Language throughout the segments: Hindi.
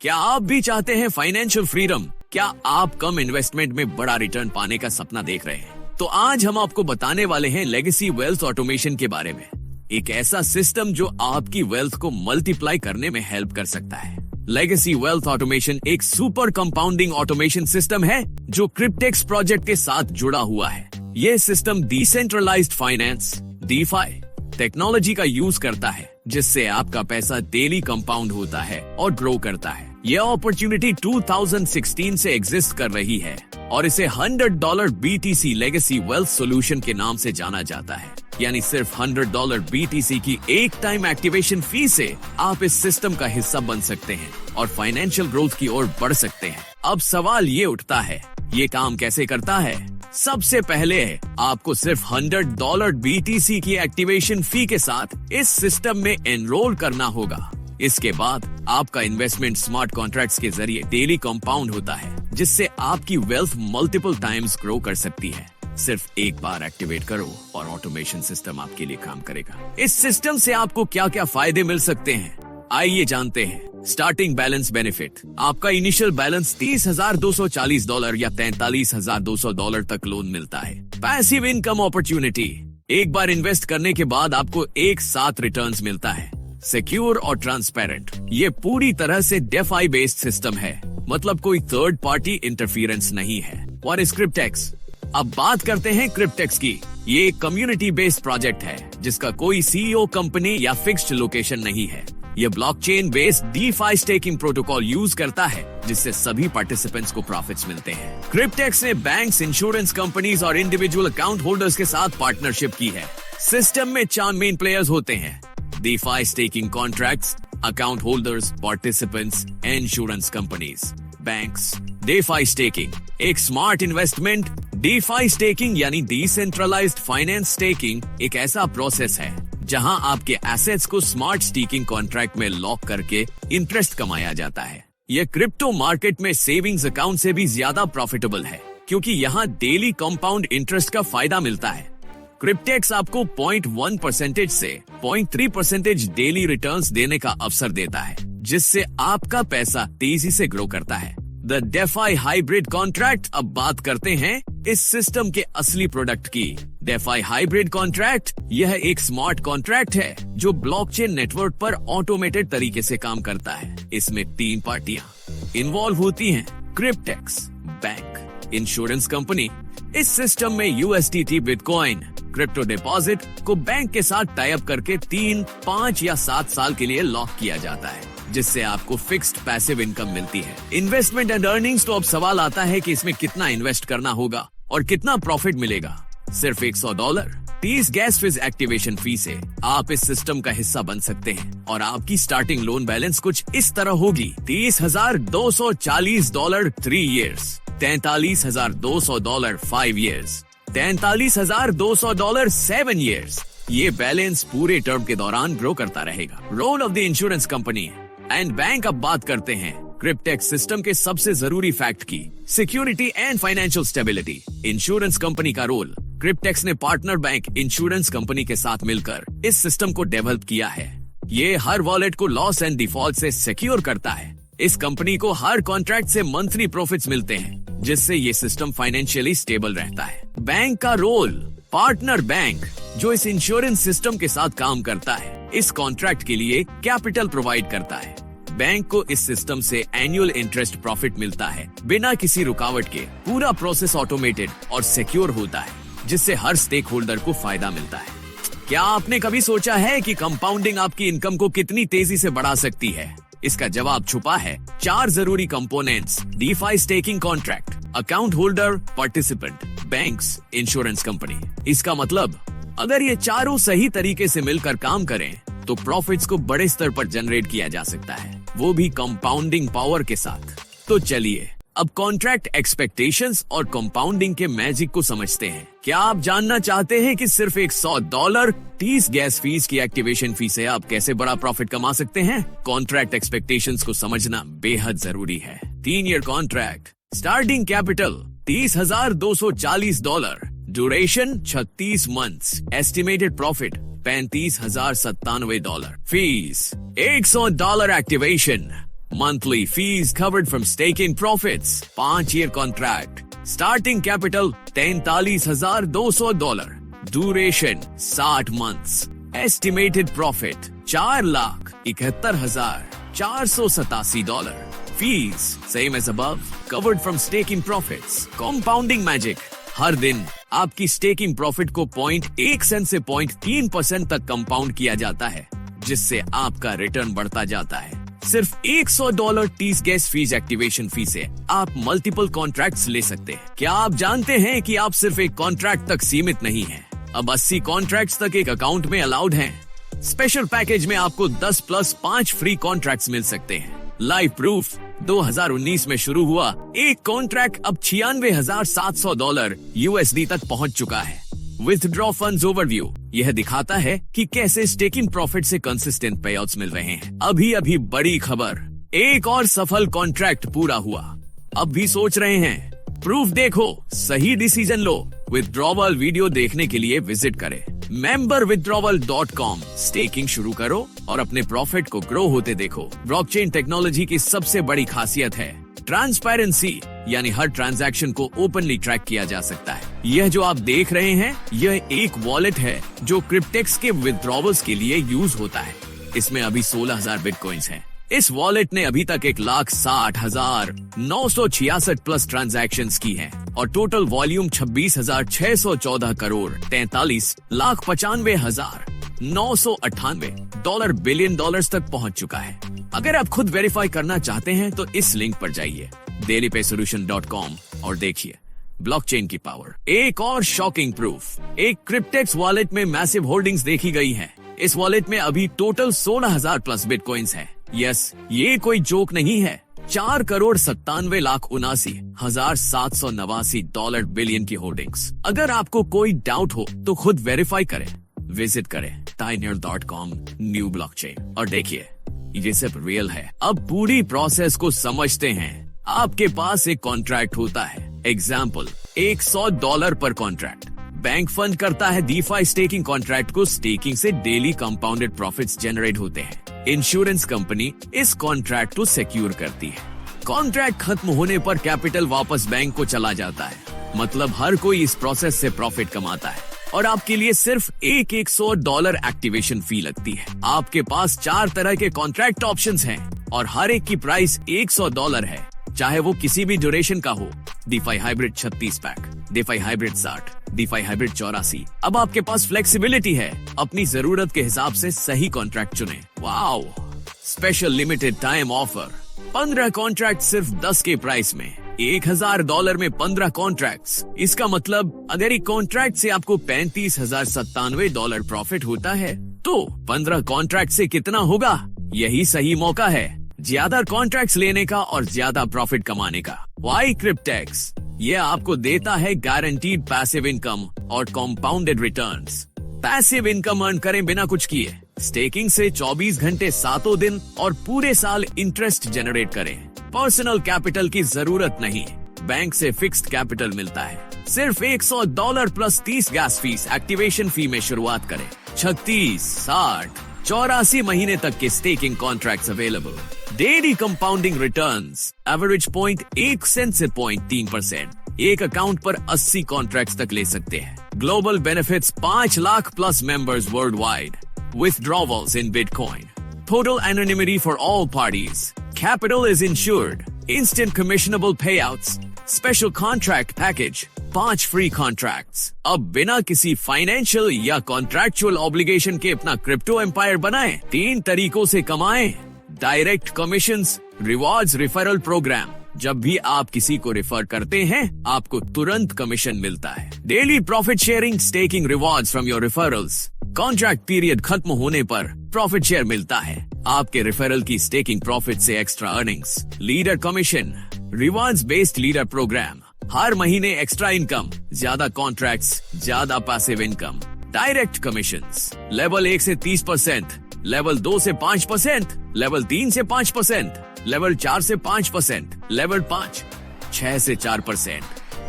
क्या आप भी चाहते हैं फाइनेंशियल फ्रीडम? क्या आप कम इन्वेस्टमेंट में बड़ा रिटर्न पाने का सपना देख रहे हैं? तो आज हम आपको बताने वाले हैं लेगेसी वेल्थ ऑटोमेशन के बारे में। एक ऐसा सिस्टम जो आपकी वेल्थ को मल्टीप्लाई करने में हेल्प कर सकता है। लेगेसी वेल्थ ऑटोमेशन एक सुपर कंपाउंडिंग ऑटोमेशन सिस्टम है जो क्रिप्टेक्स प्रोजेक्ट के साथ जुड़ा हुआ है। यह system decentralized finance DeFi technology का यूज करता है, जिससे आपका पैसा डेली कंपाउंड होता है और ग्रो करता है। यह अपॉर्चुनिटी 2016 से एग्जिस्ट कर रही है और इसे $100 BTC लेगेसी वेल्थ सॉल्यूशन के नाम से जाना जाता है। यानी सिर्फ $100 BTC की एक टाइम एक्टिवेशन फी से आप इस सिस्टम का हिस्सा बन सकते हैं और फाइनेंशियल ग्रोथ की ओर बढ़ सकते हैं। अब सवाल ये उठता है, ये काम कैसे करता है? सबसे पहले आपको सिर्फ $100 BTC की एक्टिवेशन फी के साथ इस सिस्टम में एनरोल करना होगा। इसके बाद आपका इन्वेस्टमेंट स्मार्ट कॉन्ट्रैक्ट्स के जरिए डेली कंपाउंड होता है, जिससे आपकी वेल्थ मल्टीपल टाइम्स ग्रो कर सकती है। सिर्फ एक बार एक्टिवेट करो और ऑटोमेशन सिस्टम आपके लिए काम करेगा। इस सिस्टम से आपको क्या क्या फायदे मिल सकते हैं, आइए जानते हैं। स्टार्टिंग बैलेंस बेनिफिट, आपका इनिशियल बैलेंस $30,240 या $43,200 तक लोन मिलता है। पैसिव इनकम अपॉर्चुनिटी, एक बार इन्वेस्ट करने के बाद आपको एक साथ रिटर्न्स मिलता है। सिक्योर और ट्रांसपेरेंट, ये पूरी तरह से DeFi बेस्ड सिस्टम है, मतलब कोई थर्ड पार्टी इंटरफियरेंस नहीं है। और क्रिप्टेक्स, अब बात करते हैं क्रिप्टेक्स की। ये एक कम्युनिटी बेस्ड प्रोजेक्ट है जिसका कोई CEO कंपनी या फिक्स्ड लोकेशन नहीं है। ये blockchain based DeFi staking protocol use करता है, जिससे सभी पार्टिसिपेंट्स को प्रॉफिट्स मिलते हैं। क्रिप्टेक्स ने बैंक्स, इंश्योरेंस कंपनीज और इंडिविजुअल अकाउंट होल्डर्स के साथ पार्टनरशिप की है। सिस्टम में 4 मेन प्लेयर्स होते हैं: DeFi staking contracts, account holders, participants, insurance companies, banks। DeFi staking एक स्मार्ट इन्वेस्टमेंट। DeFi staking यानी डिसेंट्रलाइज्ड फाइनेंस स्टेकिंग एक ऐसा प्रोसेस है जहां आपके एसेट्स को स्मार्ट स्टेकिंग कॉन्ट्रैक्ट में लॉक करके इंटरेस्ट कमाया जाता है। यह क्रिप्टो मार्केट में सेविंग्स अकाउंट से भी ज्यादा प्रॉफिटेबल है, क्योंकि यहाँ डेली कंपाउंड इंटरेस्ट का फायदा मिलता है। क्रिप्टेक्स आपको 0.1% से 0.3% डेली रिटर्न्स देने का अवसर देता है, जिससे आपका पैसा तेजी से ग्रो करता है। द DeFi हाइब्रिड कॉन्ट्रैक्ट, अब बात करते हैं इस सिस्टम के असली प्रोडक्ट की। DeFi हाइब्रिड कॉन्ट्रैक्ट यह एक स्मार्ट कॉन्ट्रैक्ट है जो ब्लॉकचेन नेटवर्क पर ऑटोमेटेड तरीके से काम करता है। इसमें 3 पार्टियां इन्वॉल्व होती हैं: क्रिप्टेक्स, बैंक, इंश्योरेंस कंपनी। इस सिस्टम में USDT बिटकॉइन क्रिप्टो डिपॉजिट को बैंक के साथ टाई अप करके 3, 5 या 7 साल के लिए लॉक किया जाता है, जिससे आपको फिक्स्ड पैसिव इनकम मिलती है। इन्वेस्टमेंट एंड अर्निंग्स, तो अब सवाल आता है कि इसमें कितना इन्वेस्ट करना होगा और कितना प्रॉफिट मिलेगा। सिर्फ $100 30 गैस फीस एक्टिवेशन फी से आप इस सिस्टम का हिस्सा बन सकते हैं और आपकी स्टार्टिंग लोन बैलेंस कुछ इस तरह होगी: $30,240 3 years, $43,200 5 years, $43,200 7 years। ये बैलेंस पूरे टर्म के दौरान ग्रो करता रहेगा। Role of the insurance company and bank, अब बात करते हैं क्रिप्टेक्स सिस्टम के सबसे जरूरी फैक्ट की: security and financial stability. Insurance company का रोल, क्रिप्टेक्स ने पार्टनर बैंक इंश्योरेंस कंपनी के साथ मिलकर इस सिस्टम को डेवलप किया है। ये हर वॉलेट को लॉस एंड डिफॉल्ट से सिक्योर करता है। इस कंपनी को हर कॉन्ट्रैक्ट से मंथली प्रॉफिट्स मिलते हैं, जिससे ये सिस्टम फाइनेंशियली स्टेबल रहता है। बैंक का रोल, पार्टनर बैंक जो इस इंश्योरेंस सिस्टम के साथ काम करता है, इस कॉन्ट्रैक्ट के लिए कैपिटल प्रोवाइड करता है। बैंक को इस सिस्टम से एनुअल इंटरेस्ट प्रॉफिट मिलता है बिना किसी रुकावट के। पूरा प्रोसेस ऑटोमेटेड और सिक्योर होता है, जिससे हर स्टेक होल्डर को फायदा मिलता है। क्या आपने कभी सोचा है कि कंपाउंडिंग आपकी इनकम को कितनी तेजी से बढ़ा सकती है? इसका जवाब छुपा है 4 जरूरी components: DeFi staking contract, account holder, participant, banks, insurance company. इसका मतलब अगर ये चारों सही तरीके से मिलकर काम करें तो प्रॉफिट्स को बड़े स्तर पर जनरेट किया जा सकता है, वो भी कंपाउंडिंग पावर के साथ। तो चलिए अब कॉन्ट्रैक्ट एक्सपेक्टेशंस और कंपाउंडिंग के मैजिक को समझते हैं। क्या आप जानना चाहते हैं कि सिर्फ $100 30 गैस फीस की एक्टिवेशन फी से आप कैसे बड़ा प्रॉफिट कमा सकते हैं? कॉन्ट्रैक्ट एक्सपेक्टेशंस को समझना बेहद जरूरी है। 3 year contract, starting capital $30,240, duration 36 months, estimated profit $35,097, fees $100 activation, monthly fees covered from staking profits, 5 year contract, starting capital $43,200, duration 60 months, estimated profit $4,71,487, fees same as above, covered from staking profits. Compounding magic, हर दिन आपकी स्टेकिंग प्रॉफिट को 0.1 सेंट से 0.3% तक कंपाउंड किया जाता है, जिससे आपका रिटर्न बढ़ता जाता है। सिर्फ $100 टीस गैस फीस एक्टिवेशन फी से आप मल्टीपल कॉन्ट्रैक्ट्स ले सकते हैं। क्या आप जानते हैं कि आप सिर्फ एक कॉन्ट्रैक्ट तक सीमित नहीं हैं? अब 80 कॉन्ट्रैक्ट्स तक एक अकाउंट में अलाउड हैं। स्पेशल पैकेज में आपको 10 + 5 फ्री कॉन्ट्रैक्ट्स मिल सकते हैं। लाइव प्रूफ, 2019 में शुरू हुआ एक कॉन्ट्रैक्ट अब $96,700 USD तक पहुंच चुका है। विथड्रॉ फंड्स ओवरव्यू, यह दिखाता है कि कैसे स्टेकिंग प्रॉफिट से कंसिस्टेंट पेआउट्स मिल रहे हैं। अभी बड़ी खबर, एक और सफल कॉन्ट्रैक्ट पूरा हुआ। अब भी सोच रहे हैं? प्रूफ देखो, सही डिसीजन लो। विथड्रॉवल वीडियो देखने के लिए विजिट करें memberwithdrawal.com। स्टेकिंग शुरू करो और अपने प्रॉफिट को ग्रो होते देखो। ब्लॉकचेन टेक्नोलॉजी की सबसे बड़ी खासियत है ट्रांसपेरेंसी, यानी हर ट्रांजैक्शन को ओपनली ट्रैक किया जा सकता है। यह जो आप देख रहे हैं, यह एक वॉलेट है जो क्रिप्टेक्स के विथड्रॉवल्स के लिए यूज होता है। इसमें अभी 16,000 बिटकॉइंस हैं। इस वॉलेट ने अभी तक 1,60,966 प्लस ट्रांजैक्शंस की हैं और total volume 26,614 crore 43,95,998 billion dollars तक पहुंच चुका है। अगर आप खुद वेरीफाई करना चाहते हैं तो इस लिंक पर जाइए dailypaysolution.com और देखिए ब्लॉकचेन की पावर। एक और शॉकिंग प्रूफ, एक क्रिप्टेक्स वॉलेट में मैसिव होल्डिंग्स देखी गई है। इस वॉलेट में अभी टोटल 16,000 प्लस बिटकॉइंस हैं। यस, ये कोई जोक नहीं है। 4,97,79,789 बिलियन की होल्डिंग्स। अगर आपको कोई डाउट हो तो खुद वेरीफाई करें। विजिट करें Tineur.com न्यू ब्लॉकचेन और देखिए ये सब रियल है। अब पूरी प्रोसेस को समझते हैं। आपके पास एक कॉन्ट्रैक्ट होता है, एग्जाम्पल $100 पर कॉन्ट्रैक्ट। बैंक फंड करता है डीफाई स्टेकिंग कॉन्ट्रैक्ट को। स्टेकिंग से डेली कंपाउंडेड प्रॉफिट्स जनरेट होते हैं। इंश्योरेंस कंपनी इस कॉन्ट्रैक्ट को सिक्योर करती है। कॉन्ट्रैक्ट खत्म होने पर कैपिटल वापस बैंक को चला जाता है। मतलब हर कोई इस प्रोसेस से प्रॉफिट कमाता है और आपके लिए सिर्फ एक $100 एक्टिवेशन फी लगती है। आपके पास 4 तरह के कॉन्ट्रैक्ट ऑप्शंस हैं और हर एक की प्राइस $100 है, चाहे वो किसी भी ड्यूरेशन का हो। DeFi hybrid 36 pack, DeFi hybrid 60, DeFi hybrid 84। अब आपके पास फ्लेक्सिबिलिटी है, अपनी जरूरत के हिसाब से सही कॉन्ट्रैक्ट चुने। Wow, special limited time offer, 15 contract सिर्फ 10 के प्राइस में, $1,000 में 15 कॉन्ट्रैक्ट्स। इसका मतलब अगर एक कॉन्ट्रैक्ट से आपको $35,097 प्रॉफिट होता है तो 15 कॉन्ट्रैक्ट से कितना होगा? यही सही मौका है ज्यादा कॉन्ट्रैक्ट्स लेने का और ज्यादा प्रॉफिट कमाने का। वाई क्रिप्टेक्स, ये आपको देता है गारंटीड पैसिव इनकम और compounded returns. Passive income earn करें बिना कुछ किए। स्टेकिंग से 24 घंटे 7 दिन और पूरे साल इंटरेस्ट जनरेट करें। पर्सनल कैपिटल की जरूरत नहीं, बैंक से फिक्स्ड कैपिटल मिलता है। सिर्फ $100 plus 30 gas fees activation fee में शुरुआत करें। 36, 60, 84 महीने तक के staking contracts available. Daily compounding returns, average 0.1 cent से 0.3%। एक अकाउंट पर 80 कॉन्ट्रैक्ट्स तक ले सकते हैं। Global benefits, 5 lakh plus members world wide. Withdrawals in Bitcoin. Total anonymity for all parties. Capital is insured. Instant commissionable payouts. Special contract package. 5 free contracts. अब बिना किसी फाइनेंशियल या कॉन्ट्रैक्चुअल ऑब्लिगेशन के अपना क्रिप्टो एम्पायर बनाएं। 3 तरीकों से कमाएं। Direct commissions, rewards, referral program. जब भी आप किसी को रेफर करते हैं, आपको तुरंत कमीशन मिलता है। Daily profit sharing, staking rewards from your referrals. Contract period खत्म होने पर प्रॉफिट शेयर मिलता है। आपके रेफरल की स्टेकिंग प्रॉफिट से extra earnings. Leader commission, rewards based leader program. हर महीने एक्स्ट्रा इनकम, ज्यादा कॉन्ट्रैक्ट्स, ज्यादा passive income. Direct commissions, level 1 से 30%, लेवल 2 से 5%, लेवल 3 से 5%, लेवल 4 से 5%, लेवल 5, 6 से 4%,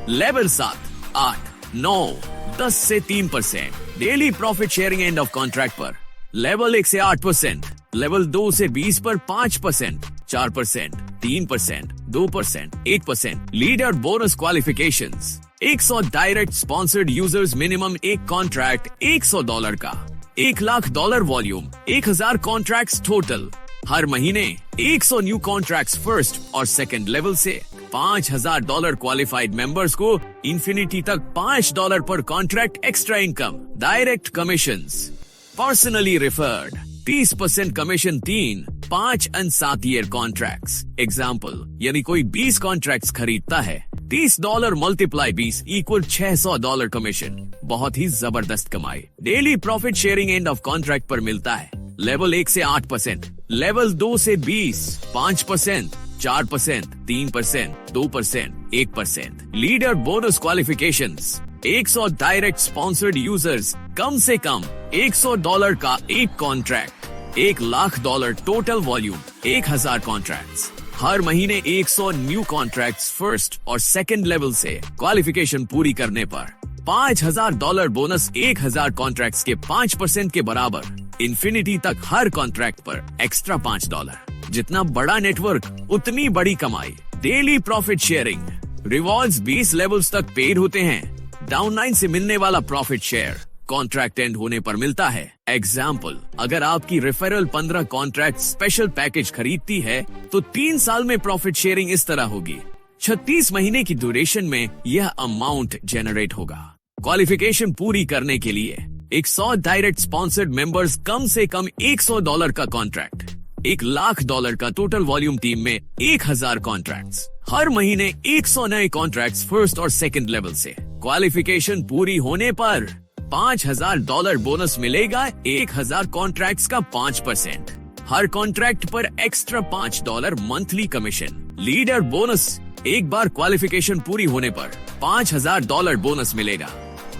लेवल 7, 8, 9, 10 से 3%। Daily profit sharing end of contract पर लेवल 1 से 8%, लेवल 2 से 20 पर 5%, 4%, 3%, 2%, 8%। Leader bonus qualifications 100 direct sponsored users, minimum एक कॉन्ट्रैक्ट $100 का, $1,00,000 वॉल्यूम, 1000 कॉन्ट्रैक्ट्स टोटल। हर महीने 100 न्यू कॉन्ट्रैक्ट्स फर्स्ट और सेकंड लेवल से। $5,000 क्वालिफाइड मेंबर्स को इंफिनिटी तक $5 पर contract extra income. Direct commissions, personally referred 30% commission 3, 5 and 7 year contracts. Example, यानी कोई 20 कॉन्ट्रैक्ट्स खरीदता है, $30 मल्टीप्लाई 20 इक्वल $600 कमीशन। बहुत ही जबरदस्त कमाई। Daily profit sharing end of contract पर मिलता है। लेवल 1 से 8%, लेवल 2 से 20, 5%, 4%, 3%, 2%, 1%। Leader bonus qualifications 100 direct sponsored users, कम से कम $100 का एक कॉन्ट्रैक्ट, $1,00,000 टोटल वॉल्यूम, 1000 कॉन्ट्रैक्ट्स। हर महीने 100 न्यू कॉन्ट्रैक्ट्स फर्स्ट और सेकंड लेवल से। क्वालिफिकेशन पूरी करने पर $5,000 बोनस, 1000 कॉन्ट्रैक्ट्स के 5% के बराबर। इंफिनिटी तक हर कॉन्ट्रैक्ट पर एक्स्ट्रा $5। जितना बड़ा नेटवर्क उतनी बड़ी कमाई। Daily profit sharing, rewards 20 levels तक पेड होते हैं। डाउनलाइन से मिलने वाला प्रॉफिट शेयर कॉन्ट्रैक्ट एंड होने पर मिलता है। एग्जाम्पल, अगर आपकी रेफरल 15 कॉन्ट्रैक्ट स्पेशल पैकेज खरीदती है तो 3 साल में प्रॉफिट शेयरिंग इस तरह होगी। 36 महीने की ड्यूरेशन में यह अमाउंट जनरेट होगा। क्वालिफिकेशन पूरी करने के लिए 100 डायरेक्ट स्पॉन्सर्ड मेंबर्स, कम से कम $100 का कॉन्ट्रैक्ट, $1,00,000 का टोटल वॉल्यूम, टीम में 1000 कॉन्ट्रैक्ट्स। हर महीने 100 नए कॉन्ट्रैक्ट्स फर्स्ट और सेकंड लेवल से। क्वालिफिकेशन पूरी होने पर $5,000 बोनस मिलेगा, 1000 कॉन्ट्रैक्ट्स का 5%। हर कॉन्ट्रैक्ट पर extra $5 monthly commission. Leader bonus, एक बार क्वालिफिकेशन पूरी होने पर $5,000 बोनस मिलेगा,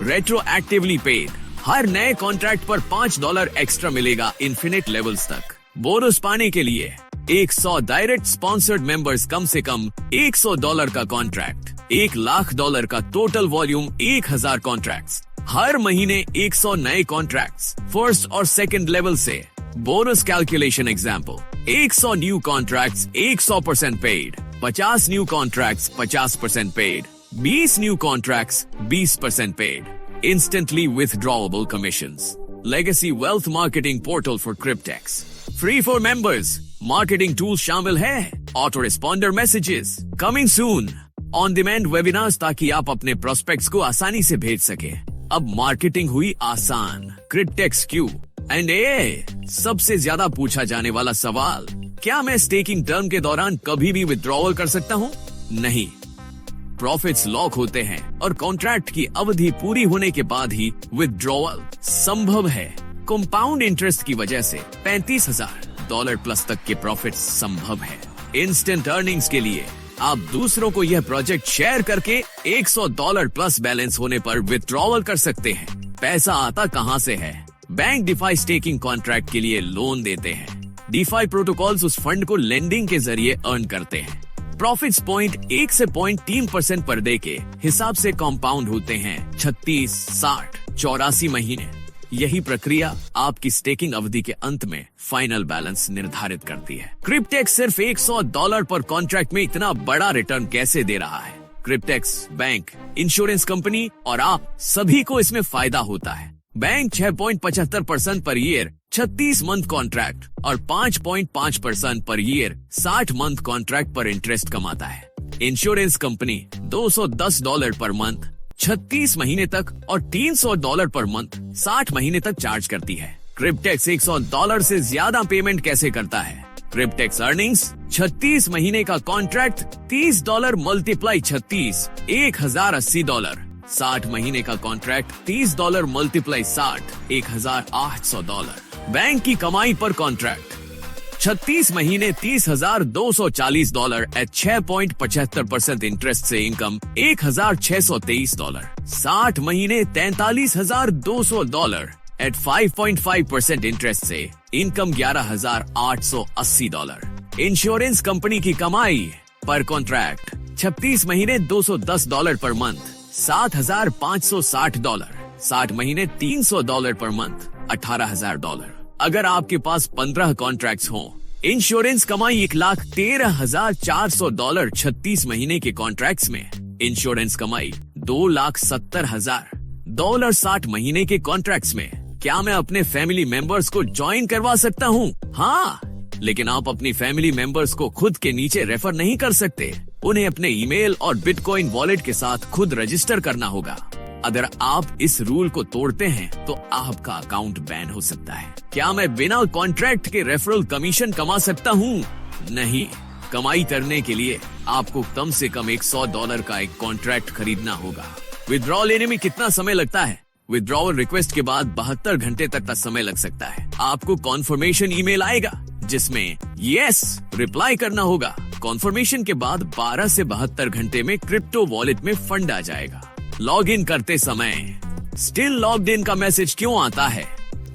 रेट्रो एक्टिवली पेड। हर नए कॉन्ट्रैक्ट पर $5 एक्स्ट्रा मिलेगा इन्फिनिट लेवल्स तक। बोनस पाने के लिए 100 डायरेक्ट स्पॉन्सर्ड मेंबर्स, कम से कम $100 का कॉन्ट्रैक्ट, $1,00,000 का टोटल वॉल्यूम, 1000 कॉन्ट्रैक्ट्स। हर महीने 100 नए कॉन्ट्रैक्ट्स फर्स्ट और सेकंड लेवल से। Bonus calculation example, 100 new contracts 100% paid, 50 new contracts 50% paid, 20 new contracts 20% paid. Instantly withdrawable commissions. Legacy Wealth Marketing Portal for Cryptex. Free for members. Marketing tools शामिल है। Auto responder messages. Coming soon. On demand webinars ताकि आप अपने prospects को आसानी से भेज सके। अब मार्केटिंग हुई आसान। Cryptex Q and A। सबसे ज्यादा पूछा जाने वाला सवाल, क्या मैं स्टेकिंग टर्म के दौरान कभी भी विथड्रॉवल कर सकता हूँ? नहीं। प्रॉफिट्स लॉक होते हैं और कॉन्ट्रैक्ट की अवधि पूरी होने के बाद ही विथड्रॉवल संभव है। कंपाउंड इंटरेस्ट की वजह से $35,000 प्लस तक के प्रॉफिट संभव है। इंस्टेंट अर्निंग्स के लिए आप दूसरों को यह प्रोजेक्ट शेयर करके $100 प्लस बैलेंस होने पर विथड्रॉवल कर सकते हैं। पैसा आता कहां से है? बैंक डिफाई स्टेकिंग कॉन्ट्रैक्ट के लिए लोन देते हैं। डिफाई प्रोटोकॉल्स उस फंड को लेंडिंग के जरिए अर्न करते हैं। प्रॉफिट्स 0.1 से 0.3% पर डे के हिसाब से कंपाउंड होते हैं 36, 60, 84 महीने। यही प्रक्रिया आपकी स्टेकिंग अवधि के अंत में फाइनल बैलेंस निर्धारित करती है। क्रिप्टेक्स सिर्फ $100 पर कॉन्ट्रैक्ट में इतना बड़ा रिटर्न कैसे दे रहा है? क्रिप्टेक्स बैंक, इंश्योरेंस कंपनी और आप सभी को इसमें फायदा होता है। Bank 6.75% per year 36 month contract और 5.5% पर ईयर 60 मंथ कॉन्ट्रैक्ट पर इंटरेस्ट कमाता है। इंश्योरेंस कंपनी $210 पर मंथ 36 महीने तक और $300 पर मंथ 60 महीने तक चार्ज करती है। क्रिप्टेक्स $100 से ज्यादा पेमेंट कैसे करता है? क्रिप्टेक्स अर्निंग्स 36 महीने का कॉन्ट्रैक्ट $30 मल्टीप्लाई 36, $1,080। 60 महीने का कॉन्ट्रैक्ट $30 मल्टीप्लाई 60, $1,800। बैंक की कमाई पर कॉन्ट्रैक्ट 36 महीने $30,240 एट 6.75% इंटरेस्ट से इनकम $1,623। 60 महीने $43,200 एट 5.5% इंटरेस्ट से इनकम $11,880। इंश्योरेंस कंपनी की कमाई पर कॉन्ट्रैक्ट 36 महीने $210 पर मंथ, $7,560। 60 महीने $300 पर मंथ, $18,000। अगर आपके पास 15 कॉन्ट्रैक्ट्स हों इंश्योरेंस कमाई $1,13,400 36 महीने के कॉन्ट्रैक्ट्स में। इंश्योरेंस कमाई $2,70,000 60 महीने के कॉन्ट्रैक्ट्स में। क्या मैं अपने फैमिली मेंबर्स को ज्वाइन करवा सकता हूँ? हाँ, लेकिन आप अपनी फैमिली मेंबर्स को खुद के नीचे रेफर नहीं कर सकते। उन्हें अपने ईमेल और बिटकॉइन वॉलेट के साथ खुद रजिस्टर करना होगा। अगर आप इस रूल को तोड़ते हैं तो आपका अकाउंट बैन हो सकता है। क्या मैं बिना कॉन्ट्रैक्ट के रेफरल कमीशन कमा सकता हूँ? नहीं। कमाई करने के लिए आपको कम से कम $100 का एक कॉन्ट्रैक्ट खरीदना होगा। विड्रॉ लेने में कितना समय लगता है? विड्रॉवल रिक्वेस्ट के बाद 72 घंटे तक का समय लग सकता है। आपको कॉन्फर्मेशन ईमेल आएगा जिसमें यस रिप्लाई करना होगा। कॉन्फर्मेशन के बाद 12 से 72 घंटे में क्रिप्टो वॉलेट में फंड आ जाएगा। लॉग इन करते समय स्टिल लॉग्ड इन का मैसेज क्यों आता है?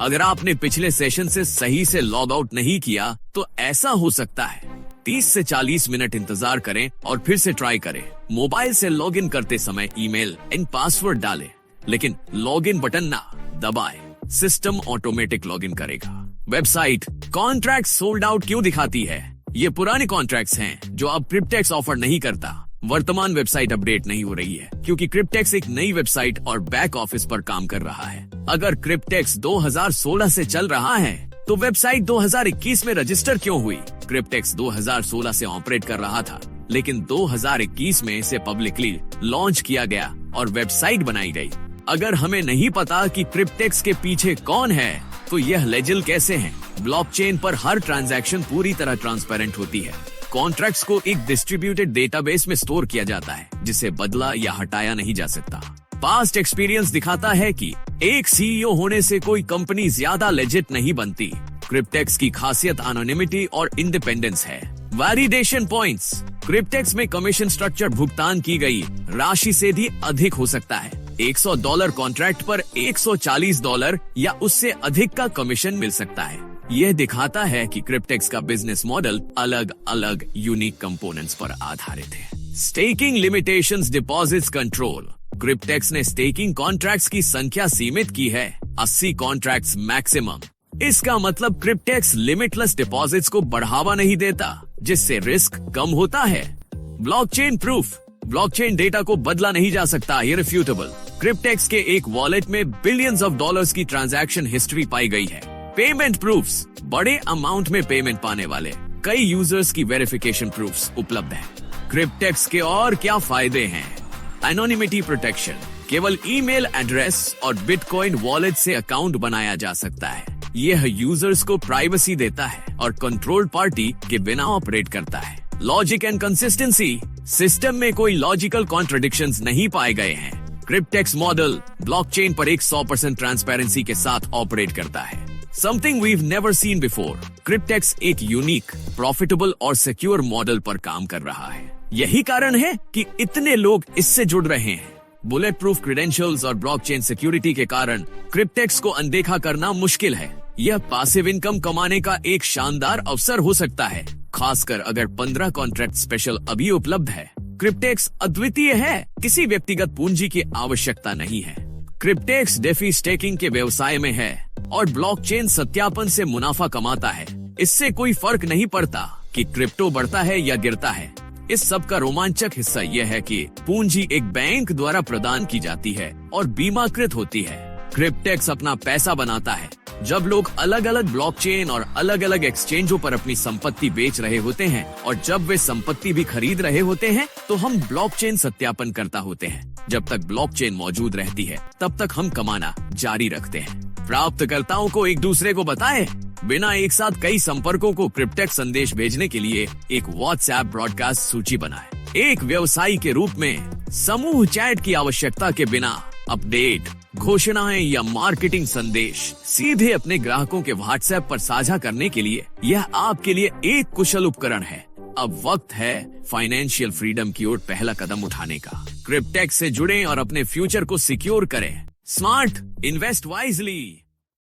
अगर आपने पिछले सेशन से सही से लॉग आउट नहीं किया तो ऐसा हो सकता है। 30 से 40 मिनट इंतजार करें और फिर से ट्राई करें। मोबाइल से लॉग इन करते समय ईमेल एंड पासवर्ड डालें, लेकिन लॉग इन बटन ना दबाएं। सिस्टम ऑटोमेटिक लॉग इन करेगा। वेबसाइट कॉन्ट्रैक्ट सोल्ड आउट क्यों दिखाती है? ये पुराने कॉन्ट्रैक्ट्स हैं जो अब क्रिप्टेक्स ऑफर नहीं करता। वर्तमान वेबसाइट अपडेट नहीं हो रही है क्योंकि क्रिप्टेक्स एक नई वेबसाइट और बैक ऑफिस पर काम कर रहा है। अगर क्रिप्टेक्स 2016 से चल रहा है तो वेबसाइट 2021 में रजिस्टर क्यों हुई? क्रिप्टेक्स 2016 से ऑपरेट कर रहा था, लेकिन 2021 में इसे पब्लिकली लॉन्च किया गया और वेबसाइट बनाई गई। अगर हमें नहीं पता कि क्रिप्टेक्स के पीछे कौन है तो यह लेजिल कैसे हैं? ब्लॉकचेन पर हर ट्रांजैक्शन पूरी तरह ट्रांसपेरेंट होती है। कॉन्ट्रैक्ट्स को एक डिस्ट्रीब्यूटेड डेटाबेस में स्टोर किया जाता है जिसे बदला या हटाया नहीं जा सकता। पास्ट एक्सपीरियंस दिखाता है कि एक सीईओ होने से कोई कंपनी ज्यादा लेजिट नहीं बनती। क्रिप्टेक्स की खासियत एनोनिमिटी और इंडिपेंडेंस है। Validation points. क्रिप्टेक्स में कमीशन स्ट्रक्चर भुगतान की गई राशि से भी अधिक हो सकता है। $100 कॉन्ट्रैक्ट पर $140 या उससे अधिक का कमीशन मिल सकता है। यह दिखाता है कि क्रिप्टेक्स का बिजनेस मॉडल अलग अलग यूनिक कंपोनेंट्स पर आधारित है। Staking limitations, deposits control. Cryptex ने स्टेकिंग कॉन्ट्रैक्ट्स की संख्या सीमित की है, 80 कॉन्ट्रैक्ट्स मैक्सिमम। इसका मतलब क्रिप्टेक्स लिमिटलेस डिपॉजिट्स को बढ़ावा नहीं देता, जिससे रिस्क कम होता है। Blockchain proof. ब्लॉकचेन डेटा को बदला नहीं जा सकता, इररिफ्यूटेबल। क्रिप्टेक्स के एक वॉलेट में बिलियंस ऑफ डॉलर्स की ट्रांजैक्शन हिस्ट्री पाई गई है। Payment proofs. बड़े अमाउंट में पेमेंट पाने वाले कई यूजर्स की वेरिफिकेशन प्रूफ्स उपलब्ध है। क्रिप्टेक्स के और क्या फायदे हैं? Anonymity protection. केवल ईमेल एड्रेस और बिटकॉइन वॉलेट से अकाउंट बनाया जा सकता है। यह यूजर्स को प्राइवेसी देता है और कंट्रोल पार्टी के बिना ऑपरेट करता है। Logic and consistency. सिस्टम में कोई लॉजिकल कॉन्ट्रडिक्शंस नहीं पाए गए हैं। क्रिप्टेक्स मॉडल ब्लॉकचेन पर 100% ट्रांसपेरेंसी के साथ ऑपरेट करता है। Something we've never seen before. Cryptex एक यूनिक, प्रॉफिटेबल और सिक्योर मॉडल पर काम कर रहा है। यही कारण है कि इतने लोग इससे जुड़ रहे हैं। बुलेट प्रूफ क्रेडेंशियल्स और ब्लॉकचेन सिक्योरिटी के कारण क्रिप्टेक्स को अनदेखा करना मुश्किल है। यह पासिव इनकम कमाने का एक शानदार अवसर हो सकता है, खासकर अगर 15 कॉन्ट्रैक्ट स्पेशल अभी उपलब्ध है। क्रिप्टेक्स अद्वितीय है, किसी व्यक्तिगत पूंजी की आवश्यकता नहीं है। क्रिप्टेक्स डेफी स्टेकिंग के व्यवसाय में है और ब्लॉकचेन सत्यापन से मुनाफा कमाता है। इससे कोई फर्क नहीं पड़ता कि क्रिप्टो बढ़ता है या गिरता है। इस सब का रोमांचक हिस्सा यह है कि पूंजी एक बैंक द्वारा प्रदान की जाती है और बीमाकृत होती है। क्रिप्टेक्स अपना पैसा बनाता है। जब लोग अलग अलग ब्लॉकचेन और अलग अलग एक्सचेंजों पर अपनी संपत्ति बेच रहे होते हैं और जब वे संपत्ति भी खरीद रहे होते हैं तो हम ब्लॉकचेन सत्यापन करता होते हैं। जब तक ब्लॉकचेन मौजूद रहती है तब तक हम कमाना जारी रखते हैं। प्राप्तकर्ताओं को एक दूसरे को बताएं। बिना एक साथ कई संपर्कों को क्रिप्टेक्स संदेश भेजने के लिए एक व्हाट्सएप ब्रॉडकास्ट सूची बनाएं। एक व्यवसायी के रूप में समूह चैट की आवश्यकता के बिना अपडेट, घोषणाएं या मार्केटिंग संदेश सीधे अपने ग्राहकों के व्हाट्सएप पर साझा करने के लिए यह आपके लिए एक कुशल उपकरण है। अब वक्त है फाइनेंशियल फ्रीडम की ओर पहला कदम उठाने का। क्रिप्टेक्स से जुड़ें और अपने फ्यूचर को सिक्योर करें। Smart, invest wisely.